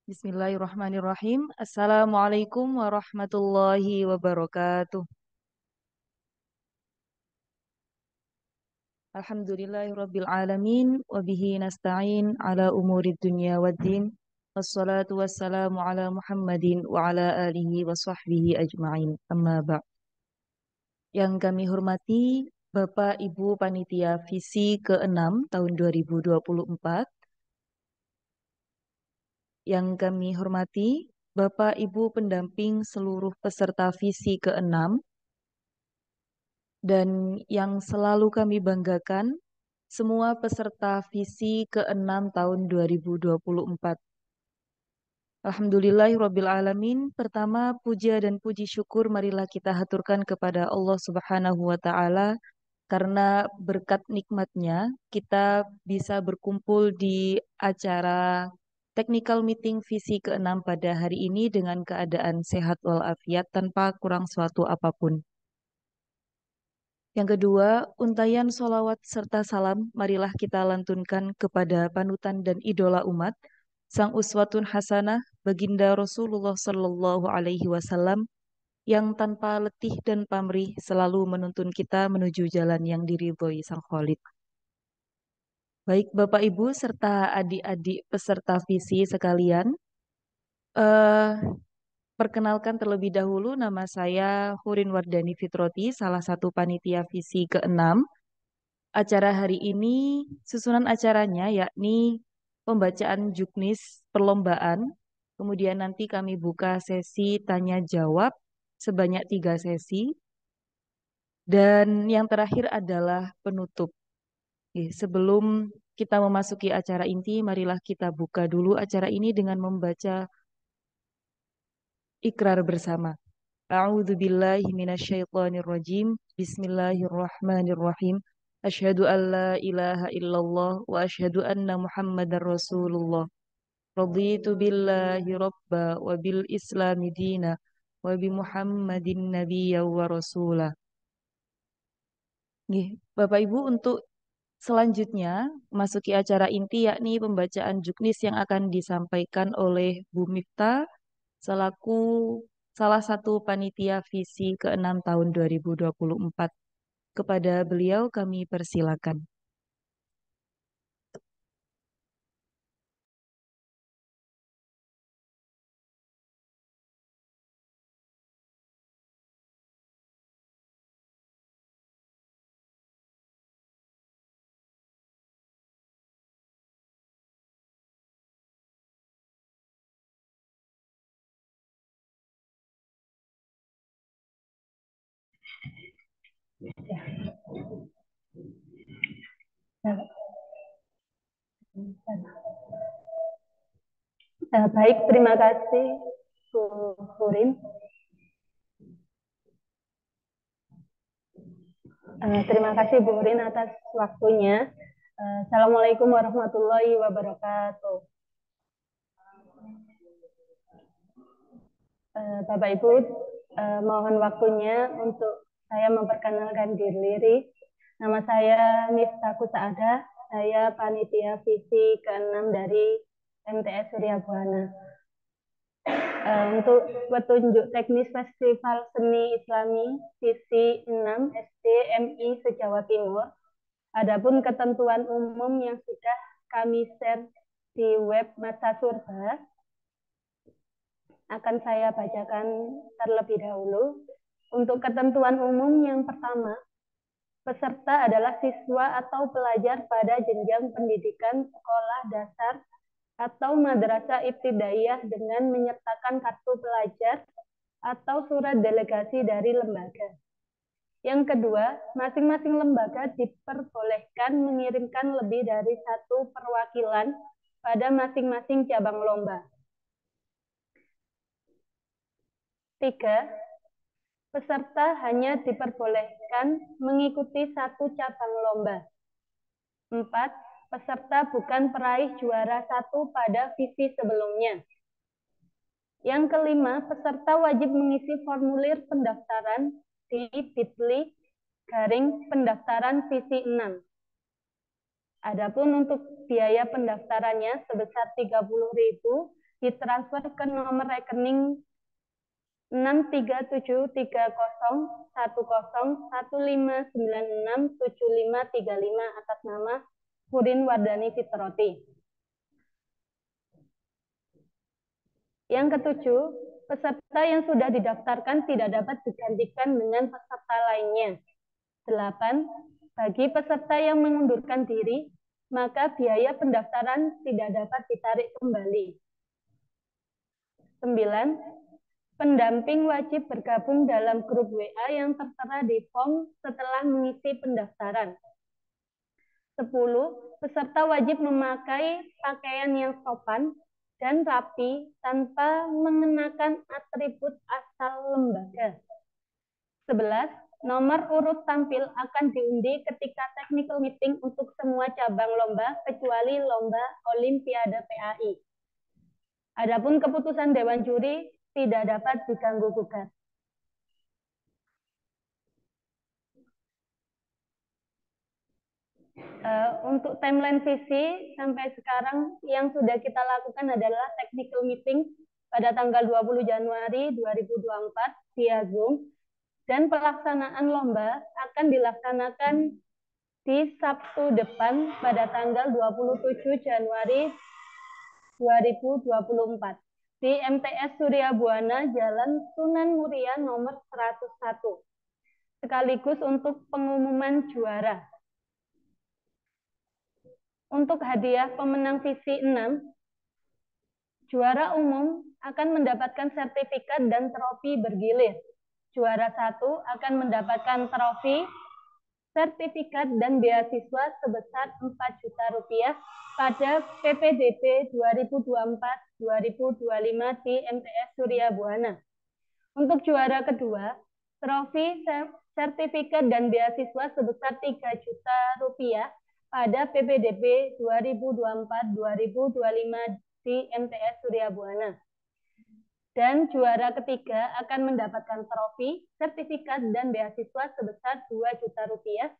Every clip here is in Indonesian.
Bismillahirrahmanirrahim. Assalamualaikum warahmatullahi wabarakatuh. Alhamdulillahirabbil alamin wa bihi nasta'in ala umurid dunya waddin. Wassalatu wassalamu ala Muhammadin wa ala alihi wa sahbihi ajma'in. Amma ba'd. Yang kami hormati Bapak Ibu Panitia Visi ke-6 tahun 2024. Yang kami hormati Bapak Ibu pendamping seluruh peserta Visi ke-6. Dan yang selalu kami banggakan, semua peserta visi ke-6 tahun 2024. Alhamdulillahirrabbilalamin. Pertama, puja dan puji syukur marilah kita haturkan kepada Allah Subhanahu wa Ta'ala, karena berkat nikmatnya kita bisa berkumpul di acara technical meeting visi ke-6 pada hari ini dengan keadaan sehat walafiat tanpa kurang suatu apapun. Yang kedua, untayan solawat serta salam marilah kita lantunkan kepada panutan dan idola umat, Sang Uswatun Hasanah, Baginda Rasulullah Sallallahu Alaihi Wasallam, yang tanpa letih dan pamrih selalu menuntun kita menuju jalan yang diridhoi Sang Khalid. Baik Bapak Ibu serta adik-adik peserta visi sekalian, eh, perkenalkan terlebih dahulu nama saya Hurin Wardani Fitroti, salah satu panitia visi ke-6. Acara hari ini, susunan acaranya yakni pembacaan juknis perlombaan, kemudian nanti kami buka sesi tanya jawab sebanyak 3 sesi, dan yang terakhir adalah penutup. Sebelum kita memasuki acara inti, marilah kita buka dulu acara ini dengan membaca ikrar bersama. A'udzu billahi minasyaitonir rajim. Bismillahirrahmanirrahim. Asyhadu an la ilaha illallah wa asyhadu anna Muhammadar Rasulullah. Raditu billahi rabba wa bil islami dina wa bi Muhammadin nabiyya wa rasulah. Nih, Bapak Ibu, untuk selanjutnya masuki acara inti yakni pembacaan juknis yang akan disampaikan oleh Bu Miftah selaku salah satu panitia visi ke-6 tahun 2024. Kepada beliau kami persilakan. Baik, terima kasih Bu Hurin. Terima kasih Bu Hurin atas waktunya. Assalamualaikum warahmatullahi wabarakatuh. Bapak Ibu, mohon waktunya untuk saya memperkenalkan diri. Nama saya Miftah Kusaadah, saya panitia visi ke-6 dari MTS Surya Buana. Untuk petunjuk teknis Festival Seni Islami Visi 6 SDMI se-Jawa Timur, adapun ketentuan umum yang sudah kami share di web Masa Surba akan saya bacakan terlebih dahulu. Untuk ketentuan umum yang pertama, peserta adalah siswa atau pelajar pada jenjang pendidikan sekolah dasar atau madrasah ibtidaiyah dengan menyertakan kartu pelajar atau surat delegasi dari lembaga. Yang kedua, masing-masing lembaga diperbolehkan mengirimkan lebih dari satu perwakilan pada masing-masing cabang lomba. 3. Peserta hanya diperbolehkan mengikuti satu cabang lomba. 4. Peserta bukan peraih juara satu pada visi sebelumnya. Yang kelima, peserta wajib mengisi formulir pendaftaran di bit.ly/pendaftaran visi 6. Adapun untuk biaya pendaftarannya sebesar 30.000 ditransfer ke nomor rekening 6373010159675 atas nama Hurin Wardani Fitroti. Yang ketujuh, peserta yang sudah didaftarkan tidak dapat digantikan dengan peserta lainnya. 8. Bagi peserta yang mengundurkan diri, maka biaya pendaftaran tidak dapat ditarik kembali. 9. Pendamping wajib bergabung dalam grup WA yang tertera di form setelah mengisi pendaftaran. 10. Peserta wajib memakai pakaian yang sopan dan rapi tanpa mengenakan atribut asal lembaga. 11. Nomor urut tampil akan diundi ketika technical meeting untuk semua cabang lomba kecuali lomba Olimpiade PAI. Adapun keputusan Dewan Juri tidak dapat diganggu gugat. Untuk timeline visi sampai sekarang yang sudah kita lakukan adalah technical meeting pada tanggal 20 Januari 2024 via Zoom, dan pelaksanaan lomba akan dilaksanakan di Sabtu depan pada tanggal 27 Januari 2024 di MTS Surya Buana Jalan Sunan Muria nomor 101, sekaligus untuk pengumuman juara. Untuk hadiah pemenang visi 6, juara umum akan mendapatkan sertifikat dan trofi bergilir. Juara 1 akan mendapatkan trofi, sertifikat, dan beasiswa sebesar Rp4.000.000 pada PPDB 2024-2025 di MTS Surya Buana. Untuk juara kedua, trofi, sertifikat, dan beasiswa sebesar Rp3.000.000 pada PPDB 2024-2025 di MTS Surya Buana. Dan juara ketiga akan mendapatkan trofi, sertifikat, dan beasiswa sebesar Rp2.000.000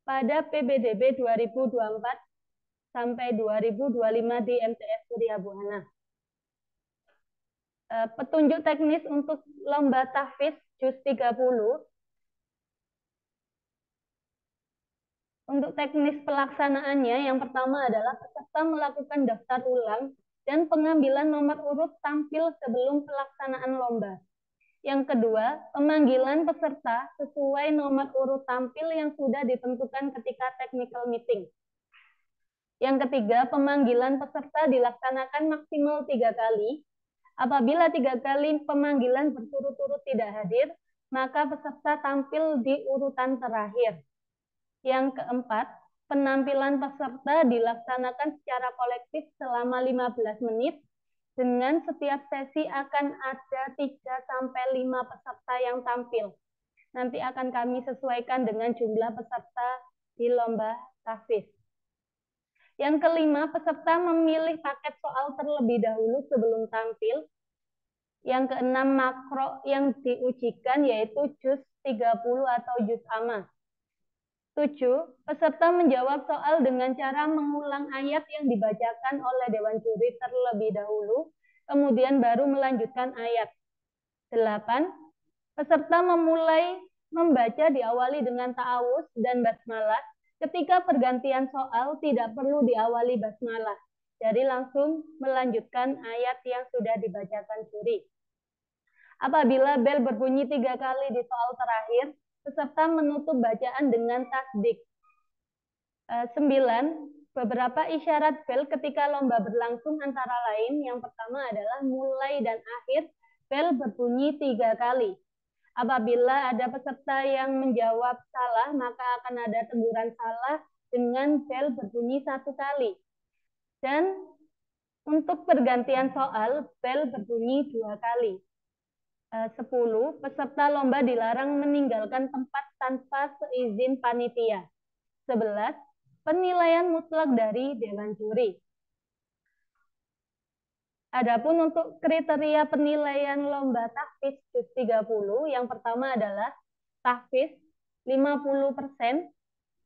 pada PPDB 2024 sampai 2025 di MTS Surya Buana. Petunjuk teknis untuk lomba tahfiz JUS 30. Untuk teknis pelaksanaannya, yang pertama adalah peserta melakukan daftar ulang dan pengambilan nomor urut tampil sebelum pelaksanaan lomba. Yang kedua, pemanggilan peserta sesuai nomor urut tampil yang sudah ditentukan ketika technical meeting. Yang ketiga, pemanggilan peserta dilaksanakan maksimal 3 kali. Apabila 3 kali pemanggilan berturut-turut tidak hadir, maka peserta tampil di urutan terakhir. Yang keempat, penampilan peserta dilaksanakan secara kolektif selama 15 menit, dengan setiap sesi akan ada 3-5 peserta yang tampil. Nanti akan kami sesuaikan dengan jumlah peserta di lomba tahfiz. Yang kelima, peserta memilih paket soal terlebih dahulu sebelum tampil. Yang keenam, makro yang diujikan yaitu JUS 30 atau JUS AMA. 7. Peserta menjawab soal dengan cara mengulang ayat yang dibacakan oleh Dewan Juri terlebih dahulu, kemudian baru melanjutkan ayat. 8. Peserta memulai membaca diawali dengan ta'awuz dan basmalah. Ketika pergantian soal tidak perlu diawali basmalah, jadi langsung melanjutkan ayat yang sudah dibacakan juri. Apabila bel berbunyi 3 kali di soal terakhir, peserta menutup bacaan dengan tasdik. 9. Beberapa isyarat bel ketika lomba berlangsung antara lain, yang pertama adalah mulai dan akhir bel berbunyi 3 kali. Apabila ada peserta yang menjawab salah, maka akan ada teguran salah dengan bel berbunyi 1 kali. Dan untuk pergantian soal, bel berbunyi 2 kali. 10. Peserta lomba dilarang meninggalkan tempat tanpa seizin panitia. 11. Penilaian mutlak dari Dewan Juri. Adapun untuk kriteria penilaian lomba tahfiz JUS 30, yang pertama adalah tahfiz 50%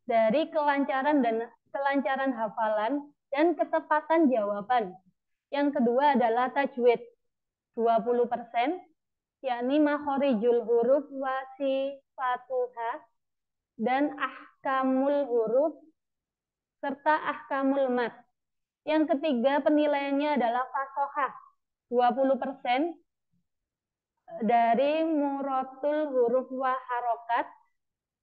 dari kelancaran hafalan dan ketepatan jawaban. Yang kedua adalah tajwid 20%, yakni makhorijul huruf wa sifatuha dan ahkamul huruf serta ahkamul mat. Yang ketiga penilaiannya adalah fasohah 20% dari murotul huruf wa harokat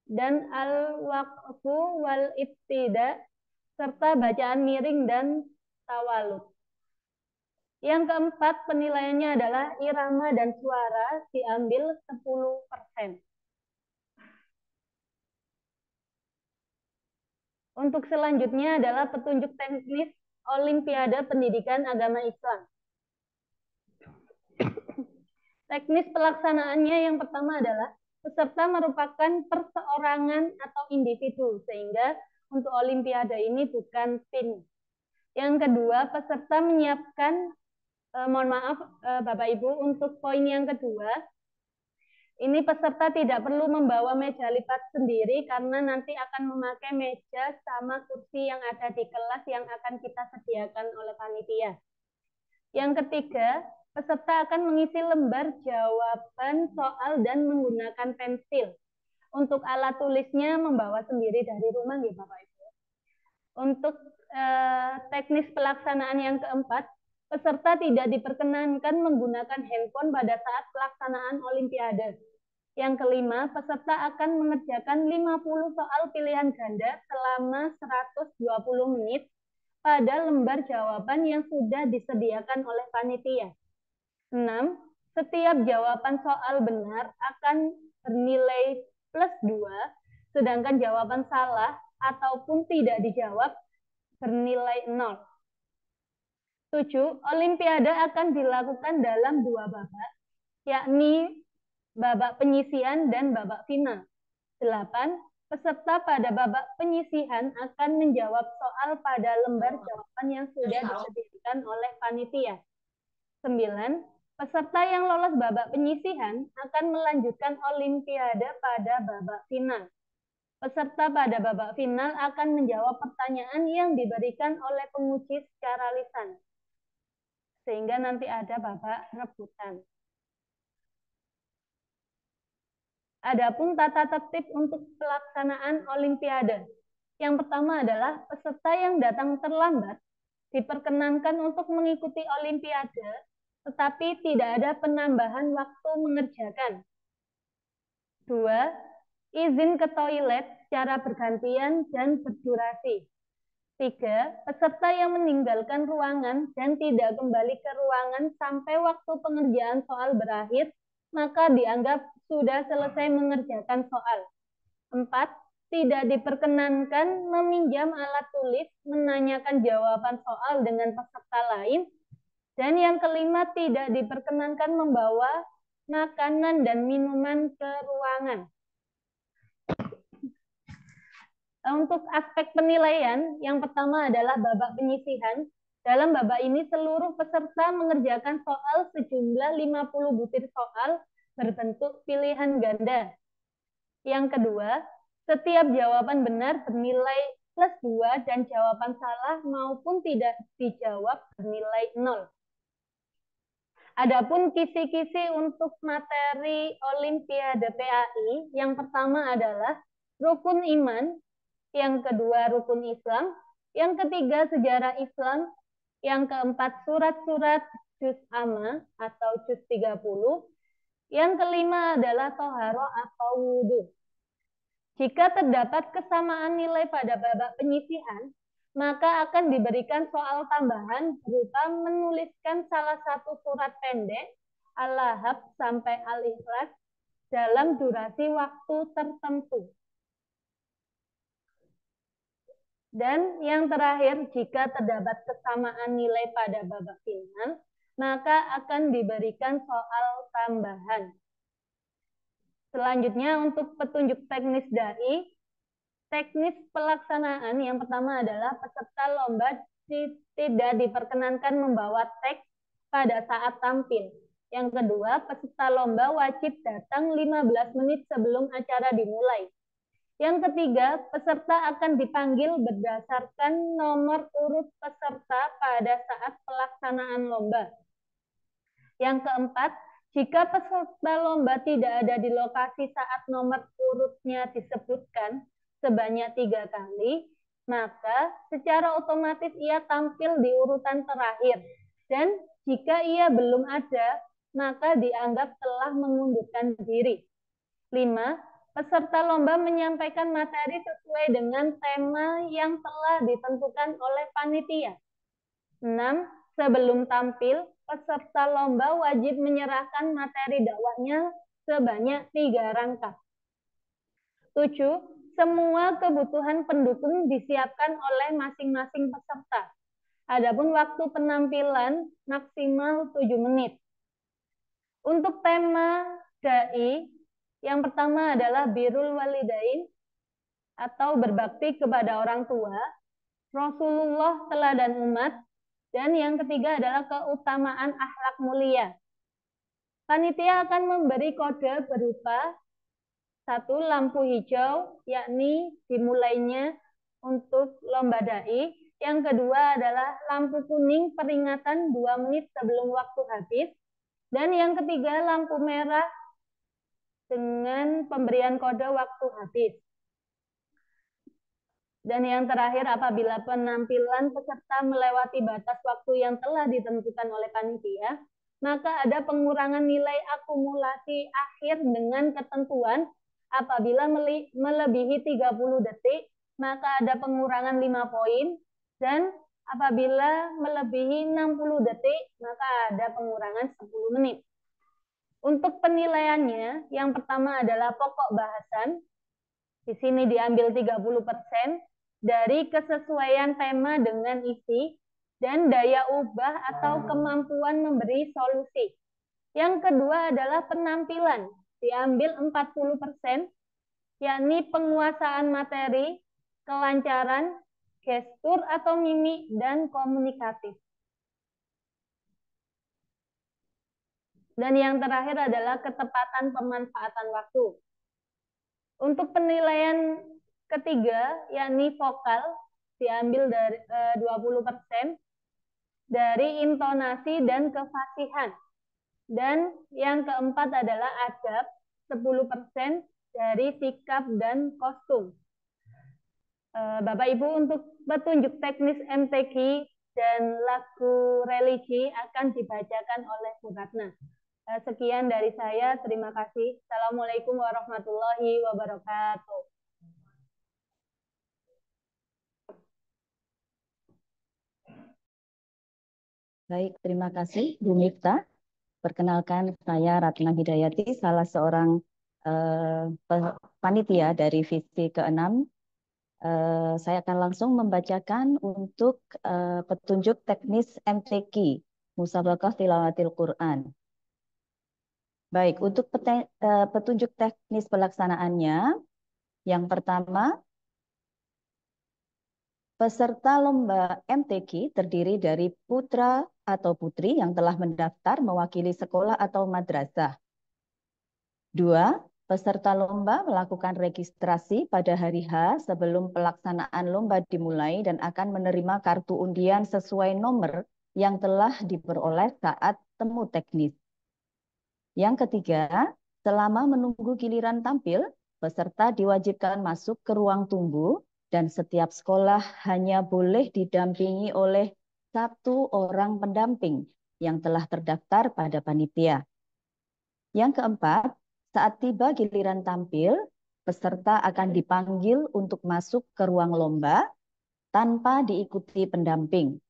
dan al-waqfu wal ibtida serta bacaan miring dan tawalud. Yang keempat penilaiannya adalah irama dan suara diambil 10%. Untuk selanjutnya adalah petunjuk teknis Olimpiade Pendidikan Agama Islam. Teknis pelaksanaannya yang pertama adalah peserta merupakan perseorangan atau individu, sehingga untuk Olimpiade ini bukan tim. Yang kedua, peserta menyiapkan, mohon maaf Bapak Ibu, untuk poin yang kedua, ini peserta tidak perlu membawa meja lipat sendiri karena nanti akan memakai meja sama kursi yang ada di kelas yang akan kita sediakan oleh panitia. Yang ketiga, peserta akan mengisi lembar jawaban soal dan menggunakan pensil. Untuk alat tulisnya membawa sendiri dari rumah ya Bapak Ibu. Untuk teknis pelaksanaan yang keempat, peserta tidak diperkenankan menggunakan handphone pada saat pelaksanaan Olimpiade. Yang kelima, peserta akan mengerjakan 50 soal pilihan ganda selama 120 menit pada lembar jawaban yang sudah disediakan oleh panitia. 6. Setiap jawaban soal benar akan bernilai +2, sedangkan jawaban salah ataupun tidak dijawab bernilai 0. 7. Olimpiade akan dilakukan dalam 2 babak, yakni babak penyisihan dan babak final. 8. Peserta pada babak penyisihan akan menjawab soal pada lembar jawaban yang sudah disediakan oleh panitia. 9. Peserta yang lolos babak penyisihan akan melanjutkan Olimpiade pada babak final. Peserta pada babak final akan menjawab pertanyaan yang diberikan oleh penguji secara lisan, sehingga nanti ada babak rebutan. Adapun tata tertib untuk pelaksanaan Olimpiade. Yang pertama adalah peserta yang datang terlambat diperkenankan untuk mengikuti Olimpiade, tetapi tidak ada penambahan waktu mengerjakan. 2. Izin ke toilet secara bergantian dan berdurasi. 3. Peserta yang meninggalkan ruangan dan tidak kembali ke ruangan sampai waktu pengerjaan soal berakhir, maka dianggap sudah selesai mengerjakan soal. 4. Tidak diperkenankan meminjam alat tulis, menanyakan jawaban soal dengan peserta lain. Dan yang kelima, tidak diperkenankan membawa makanan dan minuman ke ruangan. Untuk aspek penilaian, yang pertama adalah babak penyisihan. Dalam babak ini seluruh peserta mengerjakan soal sejumlah 50 butir soal berbentuk pilihan ganda. Yang kedua, setiap jawaban benar bernilai +2 dan jawaban salah maupun tidak dijawab bernilai 0. Adapun kisi-kisi untuk materi Olimpiade PAI, yang pertama adalah rukun iman, yang kedua rukun Islam, yang ketiga sejarah Islam, yang keempat surat-surat juz amma atau juz 30, yang kelima adalah toharoh atau wudhu. Jika terdapat kesamaan nilai pada babak penyisihan, maka akan diberikan soal tambahan berupa menuliskan salah satu surat pendek, Al-Lahab sampai Al-Ikhlas, dalam durasi waktu tertentu. Dan yang terakhir, jika terdapat kesamaan nilai pada babak final, maka akan diberikan soal tambahan. Selanjutnya untuk petunjuk teknis dai, teknis pelaksanaan yang pertama adalah peserta lomba tidak diperkenankan membawa teks pada saat tampil. Yang kedua, peserta lomba wajib datang 15 menit sebelum acara dimulai. Yang ketiga, peserta akan dipanggil berdasarkan nomor urut peserta pada saat pelaksanaan lomba. Yang keempat, jika peserta lomba tidak ada di lokasi saat nomor urutnya disebutkan sebanyak 3 kali, maka secara otomatis ia tampil di urutan terakhir. Dan jika ia belum ada, maka dianggap telah mengundurkan diri. 5. Peserta lomba menyampaikan materi sesuai dengan tema yang telah ditentukan oleh panitia. 6. Sebelum tampil, peserta lomba wajib menyerahkan materi dakwahnya sebanyak 3 rangkap. 7. Semua kebutuhan pendukung disiapkan oleh masing-masing peserta. Adapun waktu penampilan maksimal 7 menit. Untuk tema dai, yang pertama adalah birrul walidain atau berbakti kepada orang tua, Rasulullah teladan umat, dan yang ketiga adalah keutamaan akhlak mulia. Panitia akan memberi kode berupa 1. Lampu hijau, yakni dimulainya untuk lomba dai. Yang kedua adalah lampu kuning peringatan 2 menit sebelum waktu habis. Dan yang ketiga lampu merah dengan pemberian kode waktu habis. Dan yang terakhir, apabila penampilan peserta melewati batas waktu yang telah ditentukan oleh panitia, maka ada pengurangan nilai akumulasi akhir dengan ketentuan apabila melebihi 30 detik, maka ada pengurangan 5 poin, dan apabila melebihi 60 detik, maka ada pengurangan 10 menit. Untuk penilaiannya, yang pertama adalah pokok bahasan. Di sini diambil 30% dari kesesuaian tema dengan isi dan daya ubah atau kemampuan memberi solusi. Yang kedua adalah penampilan, diambil 40%, yakni penguasaan materi, kelancaran, gestur atau mimik, dan komunikatif. Dan yang terakhir adalah ketepatan pemanfaatan waktu. Untuk penilaian ketiga, yakni vokal, diambil dari 20% dari intonasi dan kefasihan. Dan yang keempat adalah adab, 10% dari sikap dan kostum. Bapak Ibu, untuk petunjuk teknis MTQ dan lagu religi akan dibacakan oleh Bu Ratna. Sekian dari saya, terima kasih. Assalamualaikum warahmatullahi wabarakatuh. Baik, terima kasih Bu Miftah. Perkenalkan, saya Ratna Hidayati, salah seorang panitia dari visi ke-6. Saya akan langsung membacakan untuk petunjuk teknis MTQ, Musabaqah Tilawatil Quran. Baik, untuk petunjuk teknis pelaksanaannya, yang pertama, peserta lomba MTQ terdiri dari putra atau putri yang telah mendaftar mewakili sekolah atau madrasah. 2. Peserta lomba melakukan registrasi pada hari H sebelum pelaksanaan lomba dimulai dan akan menerima kartu undian sesuai nomor yang telah diperoleh saat temu teknis. Yang ketiga, selama menunggu giliran tampil, peserta diwajibkan masuk ke ruang tunggu dan setiap sekolah hanya boleh didampingi oleh 1 orang pendamping yang telah terdaftar pada panitia. Yang keempat, saat tiba giliran tampil, peserta akan dipanggil untuk masuk ke ruang lomba tanpa diikuti pendamping.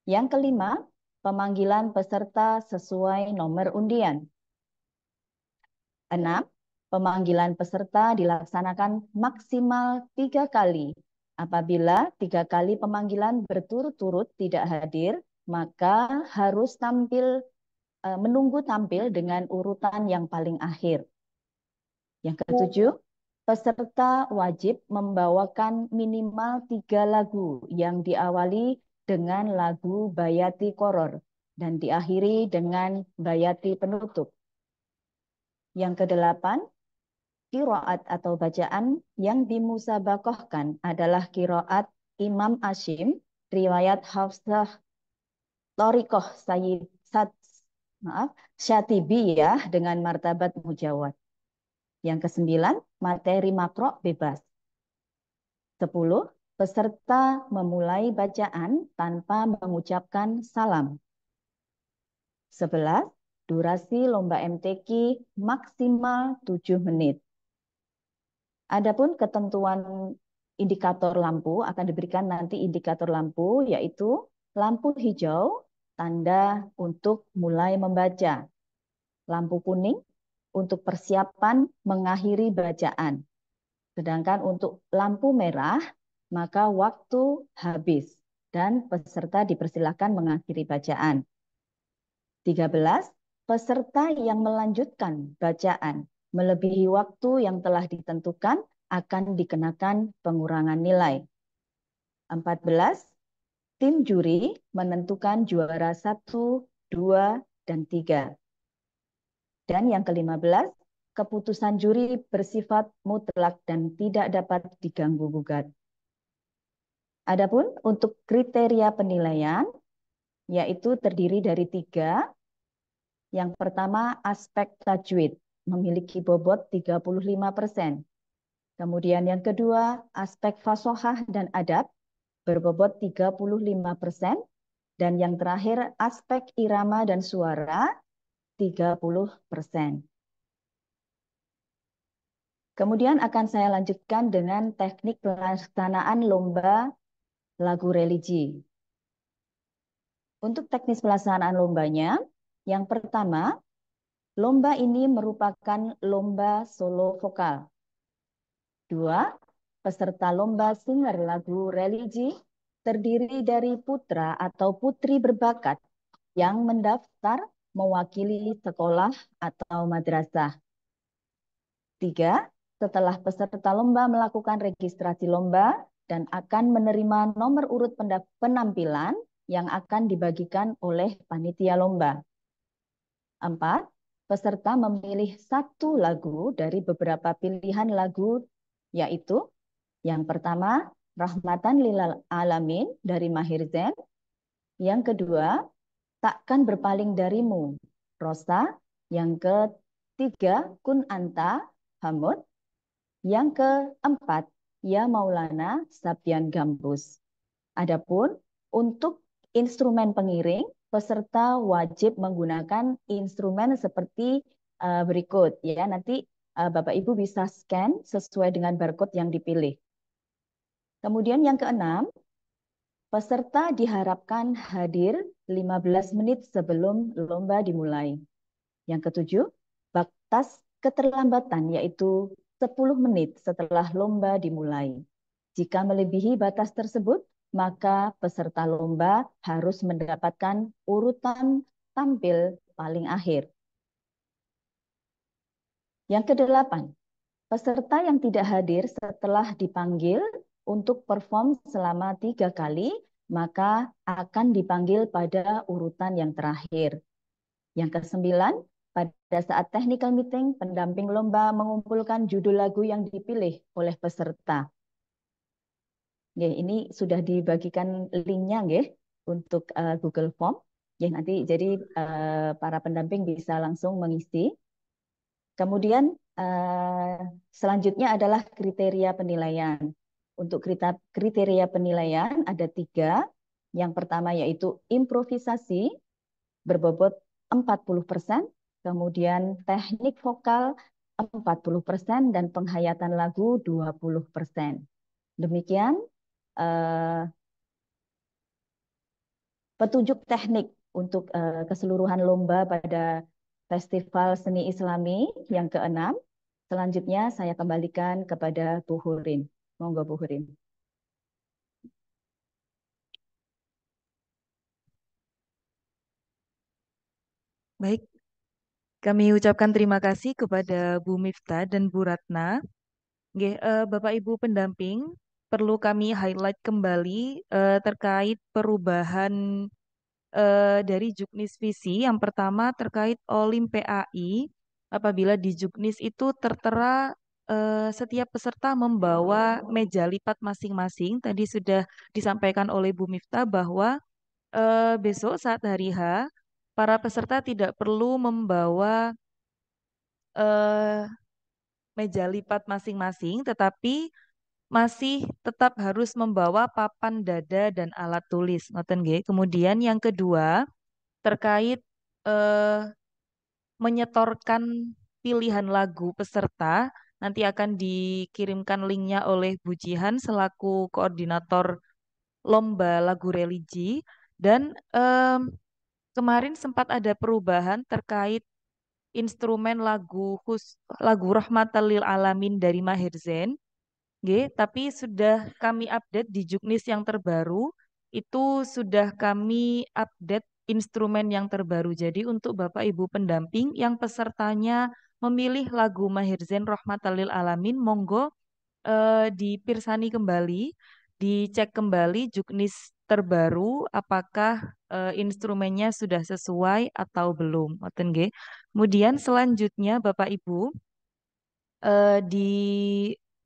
Yang kelima, pemanggilan peserta sesuai nomor undian. 6. Pemanggilan peserta dilaksanakan maksimal 3 kali. Apabila 3 kali pemanggilan berturut-turut tidak hadir, maka harus menunggu tampil dengan urutan yang paling akhir. Yang ketujuh, peserta wajib membawakan minimal 3 lagu yang diawali dengan lagu Bayati Koror dan diakhiri dengan Bayati penutup. Yang kedelapan, Kiroat atau bacaan yang dimusabakohkan adalah kiroat Imam Asyim, riwayat Hafsah Torikoh Sayyid maaf, Syatibi ya, dengan martabat mujawad. Yang kesembilan, materi makro bebas. 10. Peserta memulai bacaan tanpa mengucapkan salam. 11. Durasi lomba MTQ maksimal 7 menit. Adapun ketentuan indikator lampu akan diberikan nanti indikator lampu yaitu lampu hijau tanda untuk mulai membaca. Lampu kuning untuk persiapan mengakhiri bacaan. Sedangkan untuk lampu merah maka waktu habis dan peserta dipersilakan mengakhiri bacaan. 13. Peserta yang melanjutkan bacaan melebihi waktu yang telah ditentukan akan dikenakan pengurangan nilai. 14. Tim juri menentukan juara 1, 2, dan 3. Dan yang ke-15, keputusan juri bersifat mutlak dan tidak dapat diganggu-gugat. Adapun untuk kriteria penilaian, yaitu terdiri dari 3. Yang pertama, aspek tajwid, memiliki bobot 35%. Kemudian yang kedua, aspek fasohah dan adab, berbobot 35%. Dan yang terakhir, aspek irama dan suara, 30%. Kemudian akan saya lanjutkan dengan teknik pelaksanaan lomba lagu religi. Untuk teknis pelaksanaan lombanya, yang pertama, lomba ini merupakan lomba solo vokal. 2. Peserta lomba singer lagu religi terdiri dari putra atau putri berbakat yang mendaftar mewakili sekolah atau madrasah. 3. Setelah peserta lomba melakukan registrasi lomba dan akan menerima nomor urut penampilan yang akan dibagikan oleh panitia lomba. 4. Peserta memilih satu lagu dari beberapa pilihan lagu, yaitu yang pertama, Rahmatan lil Alamin dari Maher Zain. Yang kedua, Takkan Berpaling Darimu, Rosa. Yang ketiga, Kun Anta, Hamud. Yang keempat, Ya Maulana, Sabyan Gambus. Adapun untuk instrumen pengiring, peserta wajib menggunakan instrumen seperti berikut ya. Nanti Bapak Ibu bisa scan sesuai dengan barcode yang dipilih. Kemudian yang keenam, peserta diharapkan hadir 15 menit sebelum lomba dimulai. Yang ketujuh, batas keterlambatan yaitu 10 menit setelah lomba dimulai. Jika melebihi batas tersebut, maka peserta lomba harus mendapatkan urutan tampil paling akhir. Yang kedelapan, peserta yang tidak hadir setelah dipanggil untuk perform selama 3 kali, maka akan dipanggil pada urutan yang terakhir. Yang kesembilan, pada saat technical meeting, pendamping lomba mengumpulkan judul lagu yang dipilih oleh peserta. Ini sudah dibagikan linknya untuk Google Form. Nanti jadi para pendamping bisa langsung mengisi. Kemudian selanjutnya adalah kriteria penilaian. Untuk kriteria penilaian ada 3. Yang pertama yaitu improvisasi berbobot 40%, kemudian teknik vokal 40%, dan penghayatan lagu 20%. Demikian petunjuk teknik untuk keseluruhan lomba pada Festival Seni Islami yang ke-6. Selanjutnya saya kembalikan kepada Bu Hurin. Monggo Bu Hurin. Baik, kami ucapkan terima kasih kepada Bu Miftah dan Bu Ratna. Bapak Ibu pendamping, perlu kami highlight kembali terkait perubahan dari Juknis Visi. Yang pertama terkait Olim PAI, apabila di Juknis itu tertera setiap peserta membawa meja lipat masing-masing. Tadi sudah disampaikan oleh Bu Miftah bahwa besok saat hari H, para peserta tidak perlu membawa eh, meja lipat masing-masing, tetapi masih tetap harus membawa papan dada dan alat tulis. Ngoten nggih. Kemudian yang kedua, terkait eh, menyetorkan pilihan lagu peserta, nanti akan dikirimkan linknya oleh Bu Jihan selaku koordinator lomba lagu religi. Dan kemarin sempat ada perubahan terkait instrumen lagu Rahmatan lil Alamin dari Maher Zain. Nggih, tapi sudah kami update di Juknis yang terbaru, itu sudah kami update instrumen yang terbaru. Jadi untuk Bapak Ibu pendamping yang pesertanya memilih lagu Maher Zain Rahmatan lil Alamin, monggo dipirsani kembali, dicek kembali Juknis terbaru apakah instrumennya sudah sesuai atau belum. Ngoten nggih. Kemudian selanjutnya Bapak Ibu di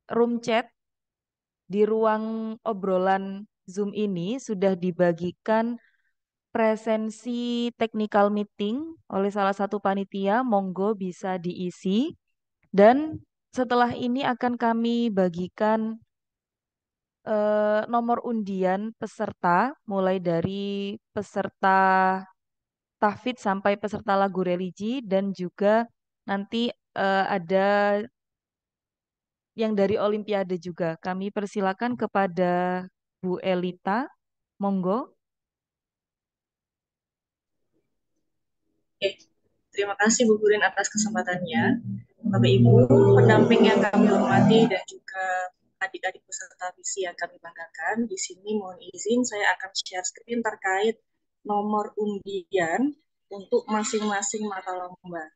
room chat di ruang obrolan Zoom ini sudah dibagikan presensi technical meeting oleh salah satu panitia, monggo bisa diisi. Dan setelah ini akan kami bagikan nomor undian peserta, mulai dari peserta tahfidz sampai peserta lagu religi, dan juga nanti ada yang dari Olimpiade juga. Kami persilakan kepada Bu Elita, monggo. Oke, terima kasih Bu Gurin atas kesempatannya. Bapak Ibu, pendamping yang kami hormati dan juga adik-adik peserta visi yang kami banggakan, di sini mohon izin saya akan share screen terkait nomor undian untuk masing-masing mata lomba.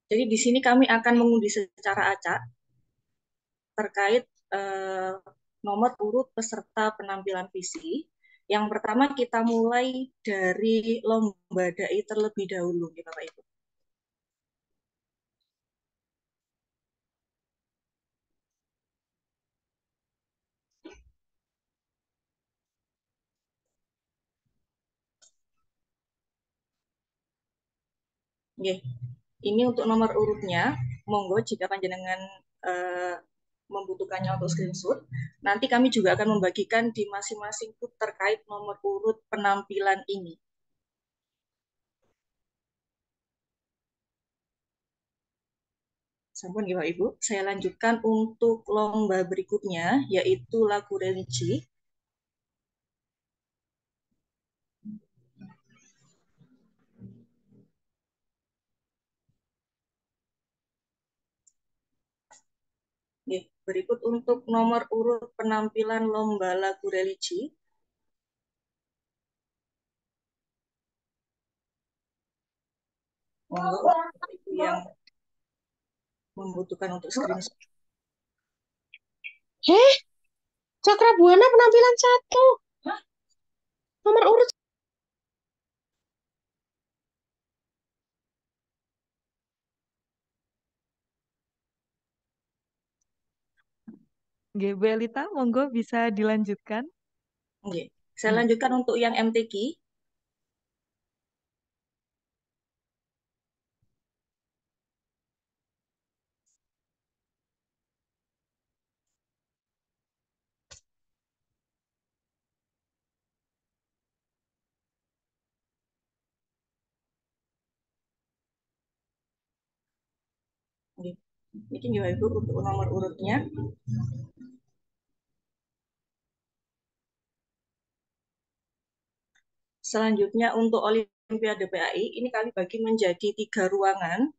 Jadi di sini kami akan mengundi secara acak terkait nomor urut peserta penampilan visi. Yang pertama kita mulai dari lomba dai terlebih dahulu, ya Bapak Ibu. Oke, ini untuk nomor urutnya. Monggo jika panjenengan membutuhkannya untuk screenshot. Nanti kami juga akan membagikan di masing-masing booth terkait nomor urut penampilan ini. Sampun ya Pak Ibu, saya lanjutkan untuk lomba berikutnya, yaitu lagu religi. Berikut untuk nomor urut penampilan lomba lagu religi. Monggo Ibu yang membutuhkan untuk screenshot. Cakra Buana penampilan 1. Nomor urut. Nggih, Bu Elita, monggo bisa dilanjutkan. Oke, saya lanjutkan untuk yang MTQ. Ini juga Ibu untuk nomor urutnya. Selanjutnya untuk Olimpiade PAI, ini kami bagi menjadi 3 ruangan.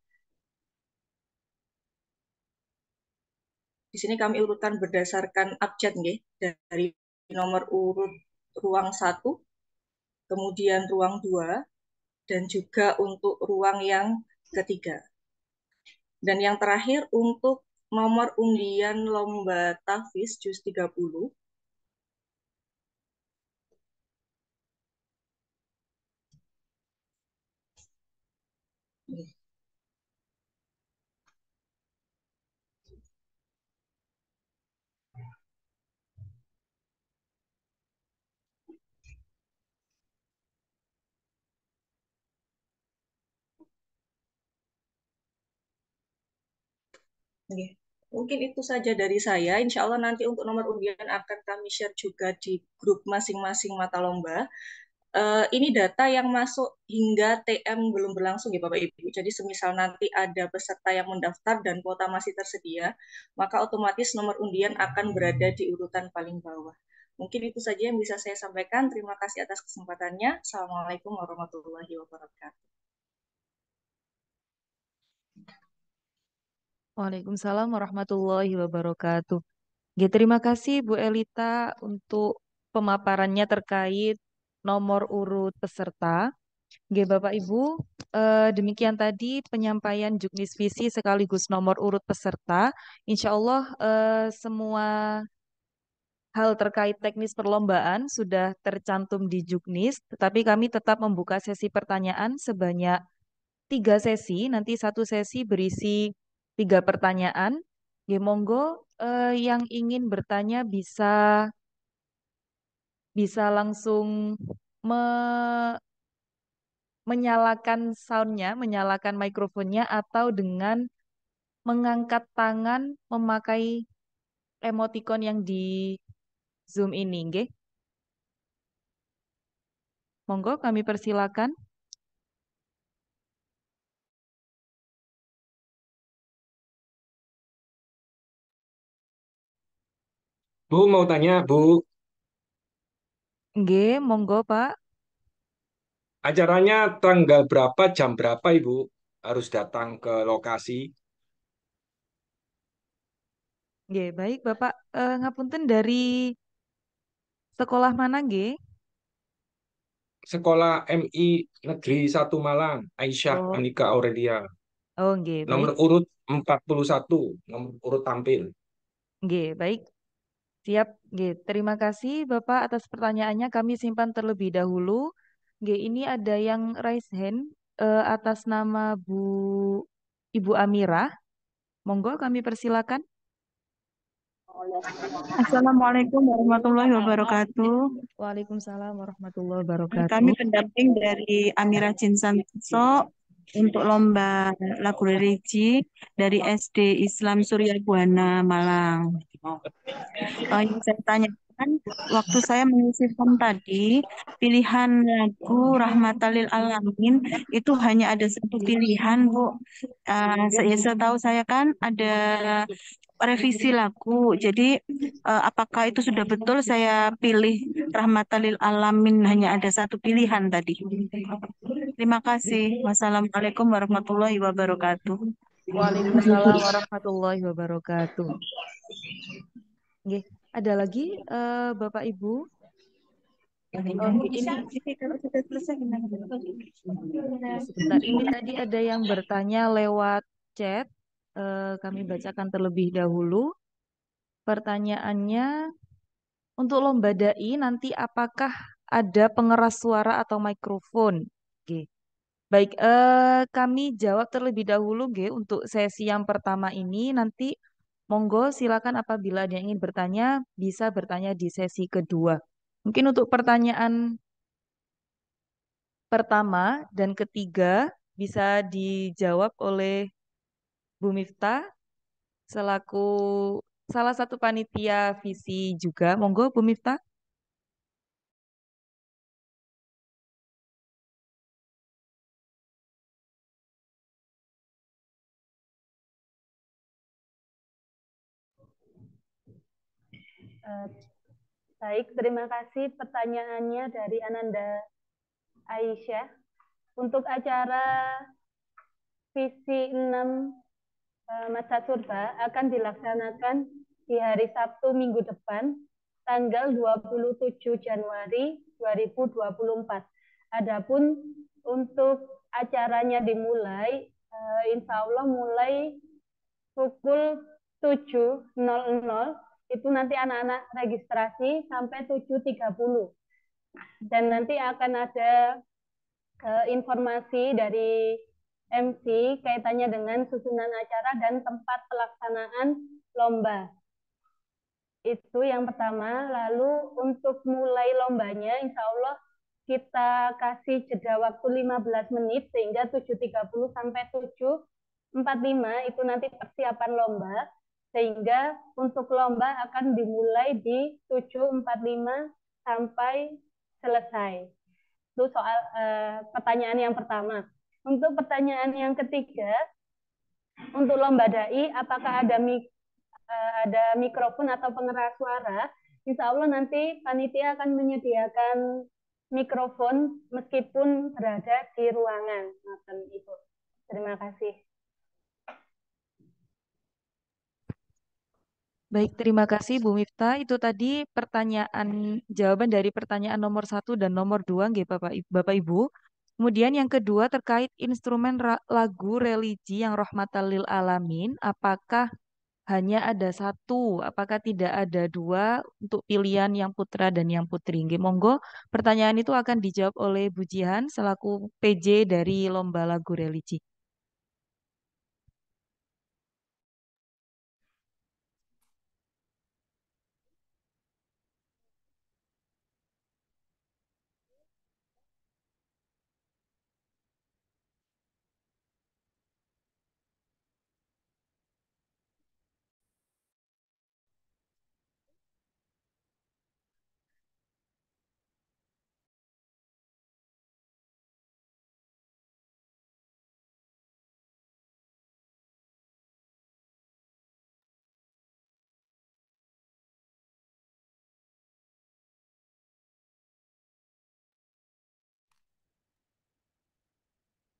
Di sini kami urutkan berdasarkan abjad nggih, dari nomor urut ruang 1, kemudian ruang 2, dan juga untuk ruang yang ketiga. Dan yang terakhir untuk nomor undian lomba tahfiz juz 30. Oke. Mungkin itu saja dari saya. Insya Allah nanti untuk nomor undian akan kami share juga di grup masing-masing mata lomba. Ini data yang masuk hingga TM belum berlangsung ya Bapak Ibu. Jadi semisal nanti ada peserta yang mendaftar dan kuota masih tersedia, maka otomatis nomor undian akan berada di urutan paling bawah. Mungkin itu saja yang bisa saya sampaikan. Terima kasih atas kesempatannya. Assalamualaikum warahmatullahi wabarakatuh. Waalaikumsalam warahmatullahi wabarakatuh. Oke, terima kasih Bu Elita untuk pemaparannya terkait nomor urut peserta. Oke, Bapak Ibu, demikian tadi penyampaian juknis visi sekaligus nomor urut peserta. Insya Allah semua hal terkait teknis perlombaan sudah tercantum di juknis, tetapi kami tetap membuka sesi pertanyaan sebanyak 3 sesi. Nanti satu sesi berisi 3 pertanyaan. Ya, monggo yang ingin bertanya bisa langsung me- menyalakan soundnya, menyalakan mikrofonnya, atau dengan mengangkat tangan memakai emoticon yang di Zoom ini, nggih. Monggo kami persilakan. Bu mau tanya, Bu, Nggih, monggo Pak. acaranya tanggal berapa, jam berapa Ibu harus datang ke lokasi? Nggih, baik Bapak. Ngapunten dari sekolah mana nggih? Sekolah MI Negeri 1 Malang, Aisyah Oh, Anika Aurelia, oh nggih, baik. nomor urut 41, nomor urut tampil. Nggih, baik. Siap, nggih. Terima kasih Bapak atas pertanyaannya. Kami simpan terlebih dahulu. Nggih, ini ada yang raise hand atas nama Ibu Amirah. Monggo kami persilakan. Assalamualaikum warahmatullahi wabarakatuh. Waalaikumsalam warahmatullahi Kami wabarakatuh. pendamping dari Amira Jinsanto untuk lomba lagu religi dari SD Islam Surya Buana Malang. Yang saya tanyakan, waktu saya mengisi form tadi, pilihan lagu Rahmatalil Alamin itu hanya ada satu pilihan, Bu. Setahu saya kan ada revisi lagu. Jadi, apakah itu sudah betul saya pilih Rahmatalil Alamin hanya ada satu pilihan tadi? Terima kasih. Wassalamualaikum warahmatullahi wabarakatuh. Waalaikumsalam warahmatullahi wabarakatuh. Nggih, ada lagi Bapak Ibu? Oke, ini Kalau sudah selesai, gimana? sebentar. Ini tadi ada yang bertanya lewat chat. Kami bacakan terlebih dahulu. Pertanyaannya, untuk lomba dai nanti apakah ada pengeras suara atau mikrofon? Oke. Baik, kami jawab terlebih dahulu, G, untuk sesi yang pertama ini. Nanti monggo silakan apabila ada yang ingin bertanya, bisa bertanya di sesi kedua. Mungkin untuk pertanyaan pertama dan ketiga bisa dijawab oleh Bu Miftah selaku salah satu panitia visi juga. Monggo Bu Miftah. Baik, terima kasih pertanyaannya dari Ananda Aisyah. Untuk acara visi 6 Masa Surba akan dilaksanakan di hari Sabtu minggu depan, tanggal 27 Januari 2024. Adapun untuk acaranya dimulai, insya Allah mulai pukul 7.00, itu nanti anak-anak registrasi sampai 7.30. Dan nanti akan ada informasi dari MC kaitannya dengan susunan acara dan tempat pelaksanaan lomba. Itu yang pertama. Lalu untuk mulai lombanya, insya Allah kita kasih jeda waktu 15 menit sehingga 7.30 sampai 7 45 itu nanti persiapan lomba, sehingga untuk lomba akan dimulai di 7.45 sampai selesai. Itu soal pertanyaan yang pertama. Untuk pertanyaan yang ketiga, untuk lomba dai, apakah ada mikrofon atau pengeras suara? Insya Allah nanti panitia akan menyediakan mikrofon meskipun berada di ruangan. Ibu. Terima kasih. Baik, terima kasih Bu Miftah. Itu tadi jawaban dari pertanyaan nomor 1 dan nomor 2, nggih Bapak Ibu. Kemudian yang kedua terkait instrumen lagu religi yang rahmatan lil alamin, apakah hanya ada satu? Apakah tidak ada dua untuk pilihan yang putra dan yang putri? Nggih, monggo pertanyaan itu akan dijawab oleh Bu Jihan selaku PJ dari Lomba Lagu Religi.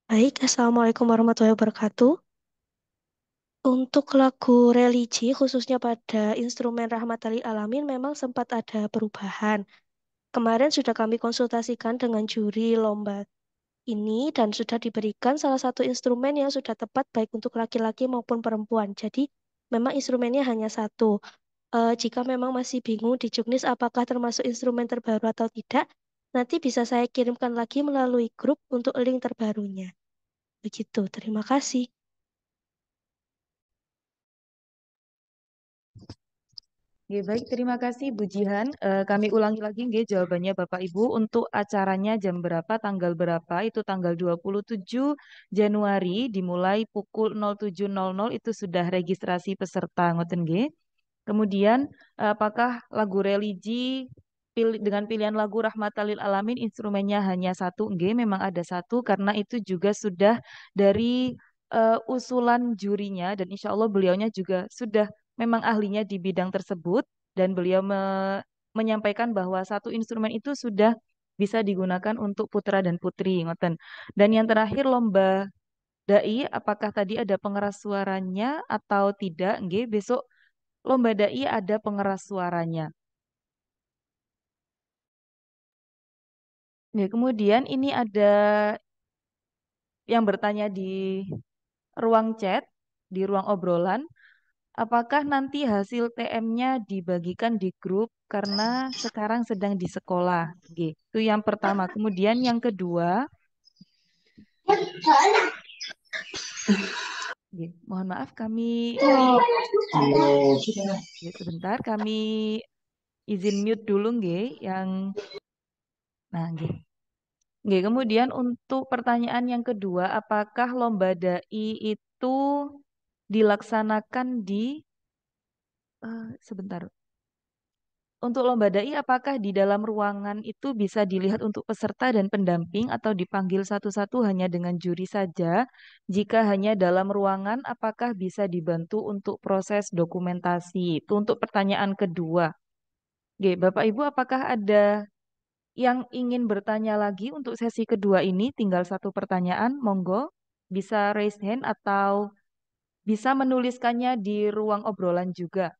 Baik, Assalamualaikum warahmatullahi wabarakatuh. Untuk lagu religi, khususnya pada instrumen Rahmatan lil Alamin, memang sempat ada perubahan. Kemarin sudah kami konsultasikan dengan juri lomba ini dan sudah diberikan salah satu instrumen yang sudah tepat baik untuk laki-laki maupun perempuan. Jadi, memang instrumennya hanya satu. Jika memang masih bingung di Juknis apakah termasuk instrumen terbaru atau tidak, nanti bisa saya kirimkan lagi melalui grup untuk link terbarunya. Begitu, terima kasih. Oke, baik, terima kasih Bu Jihan. Kami ulangi lagi nggih jawabannya Bapak Ibu. Untuk acaranya jam berapa, tanggal berapa? Itu tanggal 27 Januari dimulai pukul 07.00 itu sudah registrasi peserta ngoten nggih. Kemudian apakah lagu religi dengan pilihan lagu Rahmatan lil Alamin instrumennya hanya satu? Nggih, memang ada satu karena itu juga sudah dari usulan jurinya dan insya Allah beliaunya juga sudah memang ahlinya di bidang tersebut dan beliau menyampaikan bahwa satu instrumen itu sudah bisa digunakan untuk putra dan putri, ngoten. Dan yang terakhir lomba dai, apakah tadi ada pengeras suaranya atau tidak? Nggih, besok lomba dai ada pengeras suaranya. Ya, kemudian ini ada yang bertanya di ruang chat, di ruang obrolan. Apakah nanti hasil TM-nya dibagikan di grup karena sekarang sedang di sekolah? Itu yang pertama. Kemudian yang kedua, mohon maaf kami sebentar kami izin mute dulu nggih yang nah nggih. Nggih, kemudian untuk pertanyaan yang kedua, apakah lomba dai itu dilaksanakan di sebentar. Untuk lomba dai, apakah di dalam ruangan itu bisa dilihat untuk peserta dan pendamping atau dipanggil satu-satu hanya dengan juri saja? Jika hanya dalam ruangan, apakah bisa dibantu untuk proses dokumentasi? Itu untuk pertanyaan kedua. Oke, Bapak Ibu, apakah ada yang ingin bertanya lagi untuk sesi kedua ini? Tinggal satu pertanyaan, monggo. Bisa raise hand atau bisa menuliskannya di ruang obrolan juga.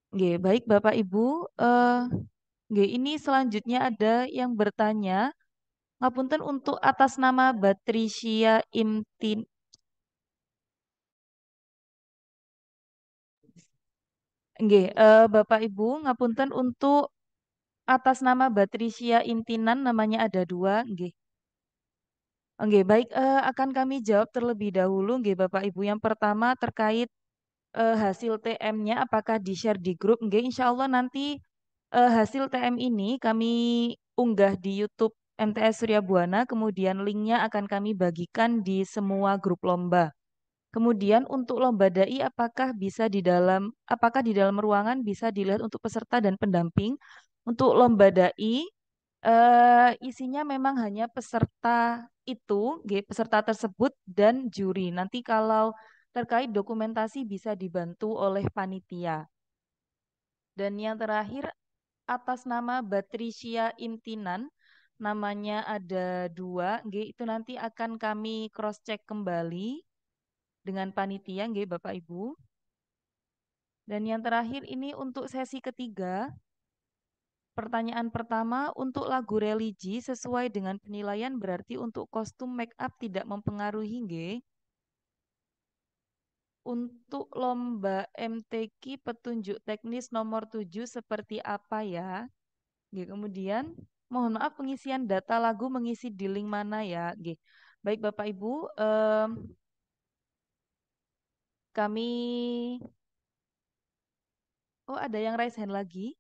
Nggih, baik Bapak Ibu. Nggih, ini selanjutnya ada yang bertanya, ngapunten untuk atas nama Batrisya Imtin. Nggih, Bapak Ibu, ngapunten untuk atas nama Batrisya Intinan namanya ada dua, nggih. Nggih, baik, akan kami jawab terlebih dahulu, nggih Bapak Ibu. Yang pertama terkait hasil TM-nya apakah di-share di grup? Nggih, insya Allah nanti hasil TM ini kami unggah di YouTube MTS Surya Buana, kemudian linknya akan kami bagikan di semua grup lomba. Kemudian untuk lomba dai apakah di dalam ruangan bisa dilihat untuk peserta dan pendamping? Untuk lomba dai isinya memang hanya peserta itu, peserta tersebut dan juri. Nanti kalau terkait dokumentasi bisa dibantu oleh panitia. Dan yang terakhir atas nama Batrisya Imtinan, namanya ada dua, itu nanti akan kami cross check kembali dengan panitia, Bapak Ibu. Dan yang terakhir ini untuk sesi ketiga, pertanyaan pertama untuk lagu religi sesuai dengan penilaian berarti untuk kostum make up tidak mempengaruhi, Untuk lomba MTQ petunjuk teknis nomor 7 seperti apa ya? Kemudian mohon maaf pengisian data lagu mengisi di link mana ya? Baik Bapak Ibu, kami ada yang raise hand lagi.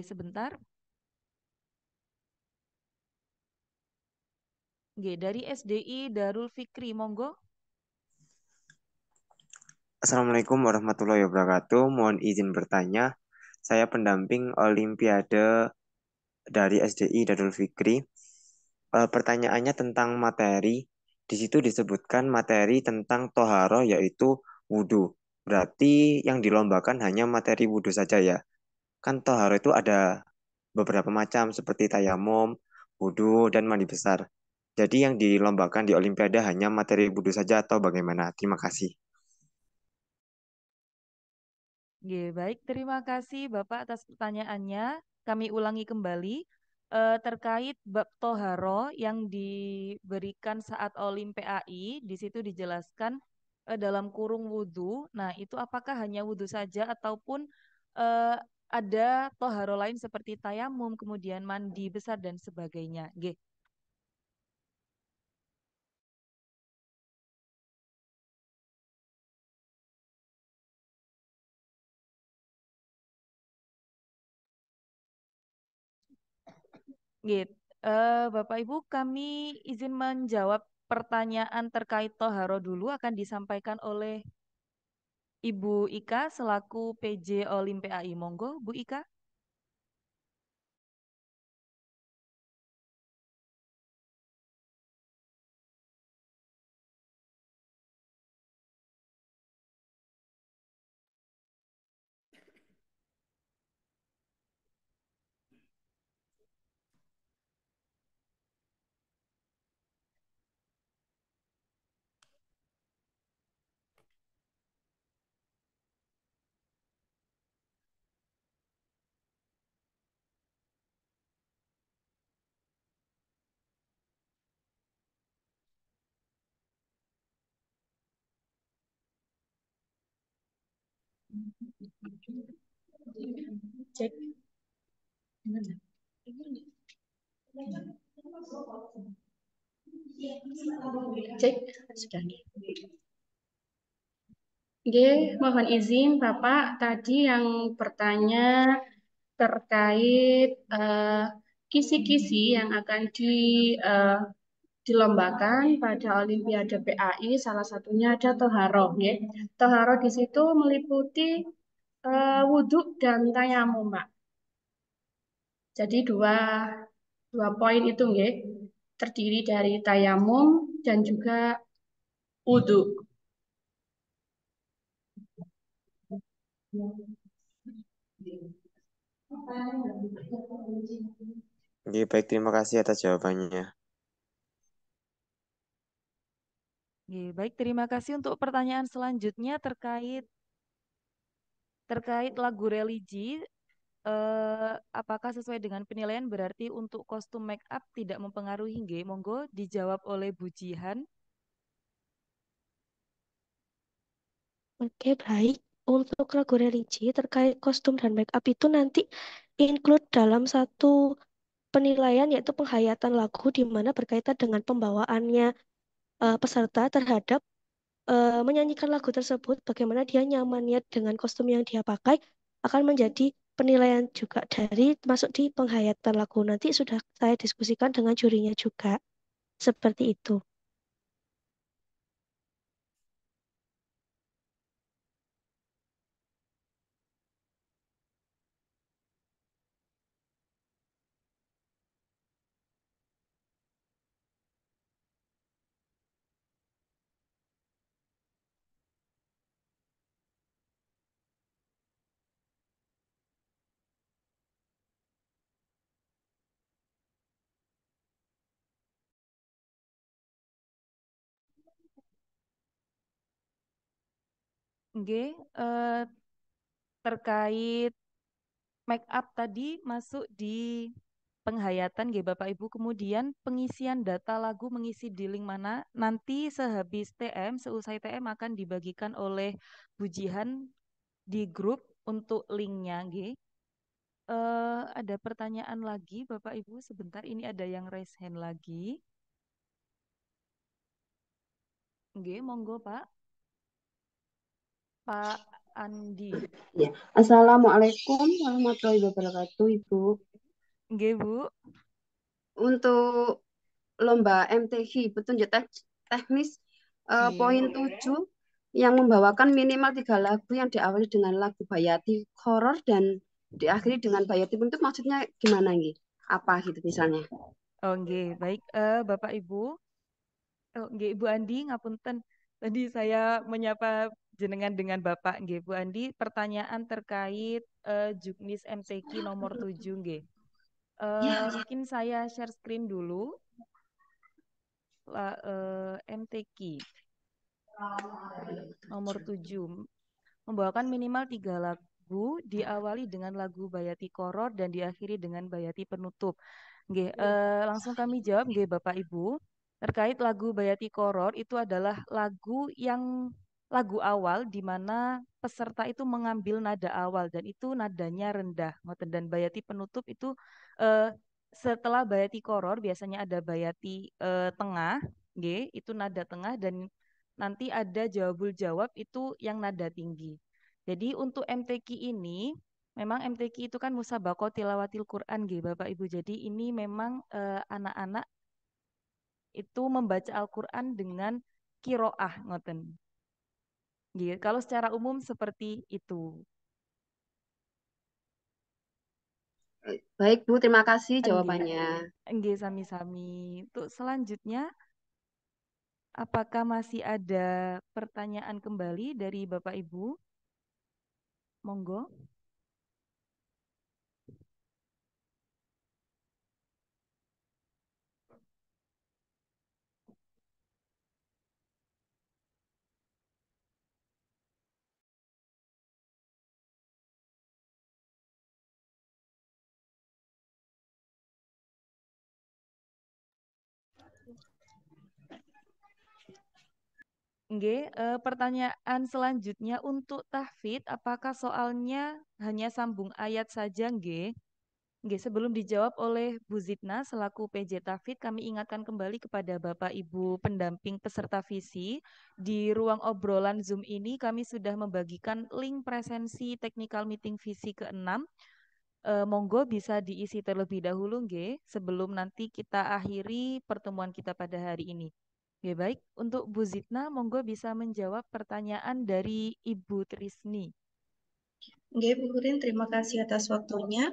Sebentar. Dari SDI Darul Fikri, monggo. Assalamualaikum warahmatullahi wabarakatuh. Mohon izin bertanya. Saya pendamping Olimpiade dari SDI Darul Fikri. Pertanyaannya tentang materi. Di situ disebutkan materi tentang toharo yaitu wudhu. Berarti yang dilombakan hanya materi wudhu saja ya. Kan toharo itu ada beberapa macam seperti tayamum, wudhu, dan mandi besar. Jadi yang dilombakan di Olimpiade hanya materi wudhu saja atau bagaimana? Terima kasih. Baik, terima kasih Bapak atas pertanyaannya. Kami ulangi kembali terkait bab toharo yang diberikan saat Olimpiai. Di situ dijelaskan dalam kurung wudhu. Nah, itu apakah hanya wudhu saja ataupun ada toharo lain seperti tayamum, kemudian mandi besar dan sebagainya. Gitu. Bapak Ibu, kami izin menjawab pertanyaan terkait toharo dulu akan disampaikan oleh Ibu Ika selaku PJ Olimpiai. Monggo, Bu Ika. Cek. Cek, sudah nih. Oke, mohon izin Bapak, tadi yang bertanya terkait kisi-kisi yang akan dilombakan pada Olimpiade PAI, salah satunya ada toharo. Ya. Toharo di situ meliputi wudhu dan tayamum, Mbak. Jadi dua poin itu, terdiri dari tayamum dan juga wudhu. Oke, baik, terima kasih atas jawabannya. Baik, terima kasih untuk pertanyaan selanjutnya terkait terkait lagu religi, apakah sesuai dengan penilaian berarti untuk kostum make up tidak mempengaruhi nggih? Monggo dijawab oleh Bu Jihan. Oke, baik. Untuk lagu religi terkait kostum dan make up itu nanti include dalam satu penilaian yaitu penghayatan lagu di mana berkaitan dengan pembawaannya peserta terhadap menyanyikan lagu tersebut, bagaimana dia nyamannya dengan kostum yang dia pakai akan menjadi penilaian juga dari masuk di penghayatan lagu. Nanti sudah saya diskusikan dengan jurinya juga. Seperti itu. Nggih, terkait make up tadi masuk di penghayatan nggih Bapak Ibu, kemudian pengisian data lagu mengisi di link mana nanti sehabis TM, seusai TM akan dibagikan oleh Bu Jihan di grup untuk linknya nggih. Ada pertanyaan lagi Bapak Ibu, sebentar ini ada yang raise hand lagi. Nggih, monggo Pak. Pak Andi. Ya. Assalamualaikum warahmatullahi wabarakatuh, Ibu. Nggih, Bu. Untuk lomba MTQ petunjuk teknis Nggih. poin 7 yang membawakan minimal 3 lagu yang diawali dengan lagu Bayati horor dan diakhiri dengan Bayati Penutup, maksudnya gimana nih? Apa gitu misalnya? Oh, nggih, baik Bapak Ibu. Oh, nggih, Bu Andi, ngapunten. Tadi saya menyapa jenengan dengan Bapak, nggih, Bu Andi. Pertanyaan terkait Juknis MTQ nomor 7, nggih. Mungkin saya share screen dulu. MTQ nomor 7 membawakan minimal 3 lagu, diawali dengan lagu Bayati Koror dan diakhiri dengan Bayati Penutup. Nggih, langsung kami jawab nggih Bapak Ibu. Terkait lagu Bayati Koror itu adalah lagu awal di mana peserta itu mengambil nada awal dan itu nadanya rendah. Dan Bayati Penutup itu eh, setelah Bayati Koror biasanya ada Bayati tengah, nggih, itu nada tengah dan nanti ada jawabul jawab itu yang nada tinggi. Jadi untuk MTQ ini memang MTQ itu kan musabaqah tilawatil Quran nggih Bapak Ibu. Jadi ini memang anak-anak itu membaca Al-Qur'an dengan kiroah ngoten. Nggih, kalau secara umum seperti itu. Baik Bu, terima kasih Nggih. jawabannya. Nggih, sami-sami. Untuk selanjutnya apakah masih ada pertanyaan kembali dari Bapak Ibu? Monggo. Nggih, pertanyaan selanjutnya untuk tahfidz, apakah soalnya hanya sambung ayat saja nggih? Nggih, sebelum dijawab oleh Bu Zidna selaku PJ Tahfidz, kami ingatkan kembali kepada Bapak Ibu pendamping peserta visi, di ruang obrolan Zoom ini kami sudah membagikan link presensi technical meeting visi ke-6. Monggo bisa diisi terlebih dahulu nggih, sebelum nanti kita akhiri pertemuan kita pada hari ini. Oke, baik. Untuk Bu Zidna, monggo bisa menjawab pertanyaan dari Ibu Trisni. Oke, Bu Kurin, terima kasih atas waktunya.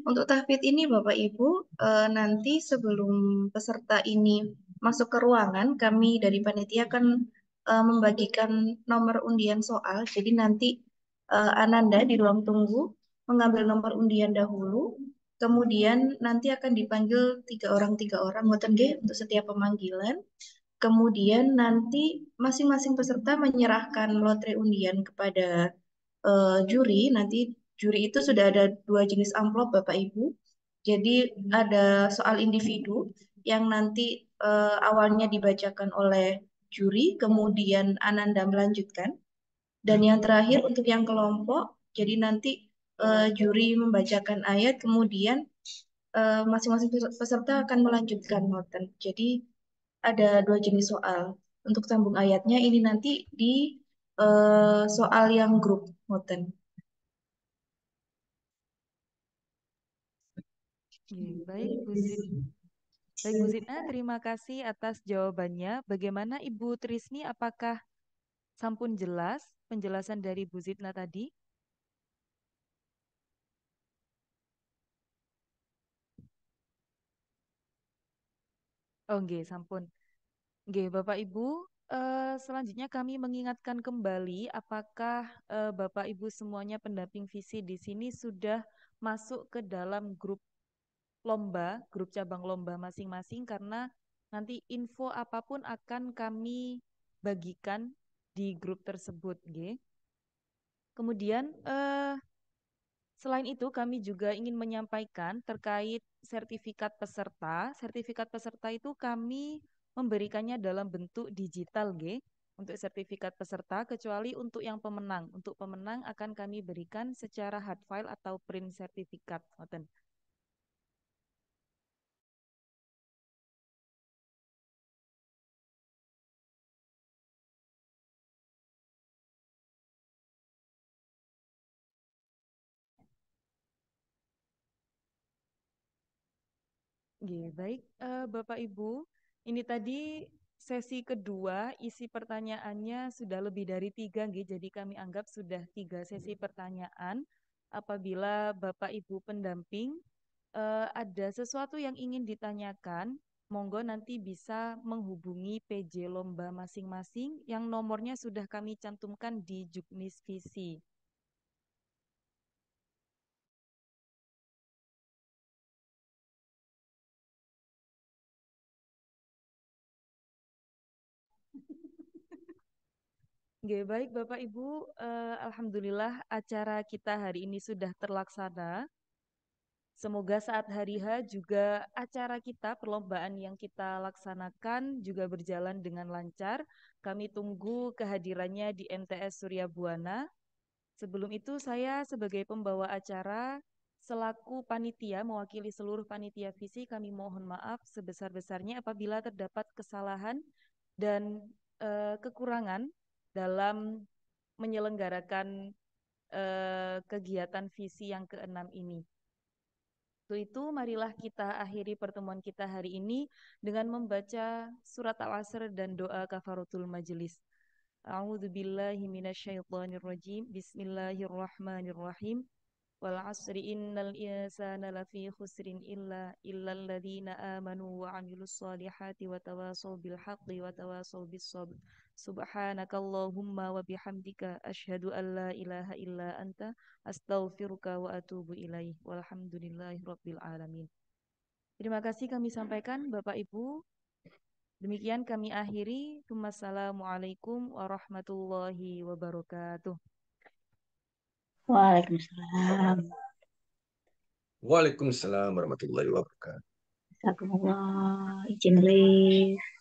Untuk tahfidz ini, Bapak Ibu, nanti sebelum peserta ini masuk ke ruangan, kami dari panitia akan membagikan nomor undian soal. Jadi nanti Ananda di ruang tunggu mengambil nomor undian dahulu, kemudian nanti akan dipanggil 3 orang, ngoten nggih, untuk setiap pemanggilan. Kemudian nanti masing-masing peserta menyerahkan lotre undian kepada juri, nanti juri itu sudah ada dua jenis amplop Bapak Ibu. Jadi ada soal individu yang nanti awalnya dibacakan oleh juri, kemudian Ananda melanjutkan. Dan yang terakhir untuk yang kelompok, jadi nanti juri membacakan ayat, kemudian masing-masing peserta akan melanjutkan noten. Jadi ada dua jenis soal. Untuk sambung ayatnya ini nanti di soal yang grup noten. Baik, Baik, Bu Zidna, terima kasih atas jawabannya. Bagaimana Ibu Trisni, apakah sampun jelas penjelasan dari Bu Zidna tadi? Oh, nggih, sampun. Nggih, Bapak Ibu, selanjutnya kami mengingatkan kembali apakah Bapak Ibu semuanya pendamping visi di sini sudah masuk ke dalam grup lomba, grup cabang lomba masing-masing karena nanti info apapun akan kami bagikan di grup tersebut, nggih. Kemudian selain itu, kami juga ingin menyampaikan terkait sertifikat peserta. Sertifikat peserta itu kami memberikannya dalam bentuk digital, G, untuk sertifikat peserta, kecuali untuk yang pemenang. Untuk pemenang akan kami berikan secara hard file atau print sertifikat. Baik, Bapak Ibu, ini tadi sesi kedua, isi pertanyaannya sudah lebih dari 3, jadi kami anggap sudah 3 sesi pertanyaan. Apabila Bapak Ibu pendamping ada sesuatu yang ingin ditanyakan, monggo nanti bisa menghubungi PJ Lomba masing-masing yang nomornya sudah kami cantumkan di Juknis Visi. Baik Bapak Ibu, Alhamdulillah acara kita hari ini sudah terlaksana. Semoga saat hari H juga acara kita, perlombaan yang kita laksanakan juga berjalan dengan lancar. Kami tunggu kehadirannya di MTS Surya Buana. Sebelum itu saya sebagai pembawa acara, selaku panitia mewakili seluruh panitia visi, kami mohon maaf sebesar-besarnya apabila terdapat kesalahan dan kekurangan dalam menyelenggarakan kegiatan visi yang keenam ini. Untuk itu, marilah kita akhiri pertemuan kita hari ini dengan membaca surat Al-Asr dan doa kafaratul majelis. A'udzu billahi minasyaitonir rajim. Bismillahirrahmanirrahim. Wal 'asri innal insana lafi khusrin illal ladzina amanu wa 'amilus solihati wa tawasaw bil haqqi wa tawasaw bis sabr. Subhanakallahumma wa bihamdika asyhadu an la ilaha illa anta astaghfiruka wa atubu ilaih. Walhamdulillahi rabbil alamin. Terima kasih kami sampaikan Bapak Ibu. Demikian kami akhiri. Wassalamualaikum warahmatullahi wabarakatuh. Waalaikumsalam. Waalaikumsalam warahmatullahi wabarakatuh. Jazakumullah. Izin, Liz.